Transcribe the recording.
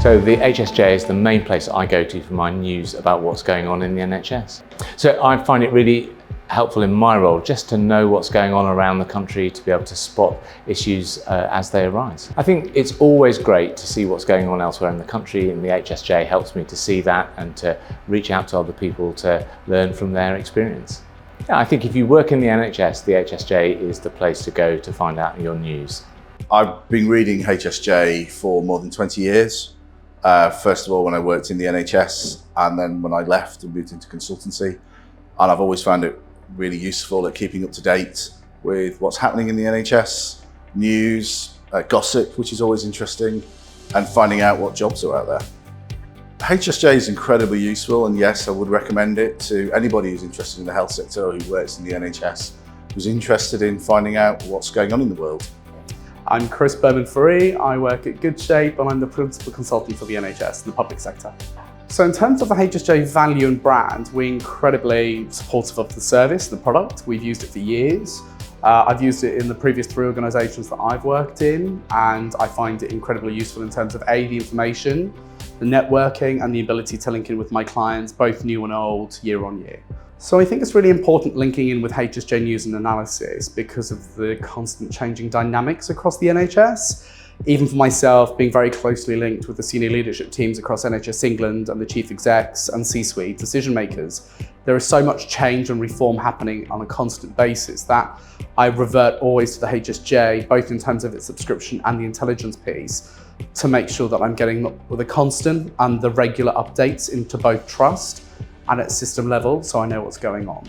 So the HSJ is the main place I go to for my news about what's going on in the NHS. So I find it really helpful in my role just to know what's going on around the country, to be able to spot issues as they arise. I think it's always great to see what's going on elsewhere in the country, and the HSJ helps me to see that and to reach out to other people to learn from their experience. Yeah, I think if you work in the NHS, the HSJ is the place to go to find out your news. I've been reading HSJ for more than 20 years. First of all, when I worked in the NHS, and then when I left and moved into consultancy. And I've always found it really useful at keeping up to date with what's happening in the NHS, news, gossip, which is always interesting, and finding out what jobs are out there. HSJ is incredibly useful, and yes, I would recommend it to anybody who's interested in the health sector or who works in the NHS, who's interested in finding out what's going on in the world. I'm Chris Berman-Faree, I work at Good Shape, and I'm the principal consultant for the NHS in the public sector. So in terms of the HSJ value and brand, we're incredibly supportive of the service, the product. We've used it for years. I've used it in the previous 3 organisations that I've worked in, and I find it incredibly useful in terms of the information, the networking, and the ability to link in with my clients, both new and old, year on year. So I think it's really important linking in with HSJ news and analysis because of the constant changing dynamics across the NHS. Even for myself, being very closely linked with the senior leadership teams across NHS England and the chief execs and C-suite decision makers, there is so much change and reform happening on a constant basis that I revert always to the HSJ, both in terms of its subscription and the intelligence piece, to make sure that I'm getting the constant and the regular updates into both trust and at system level, so I know what's going on.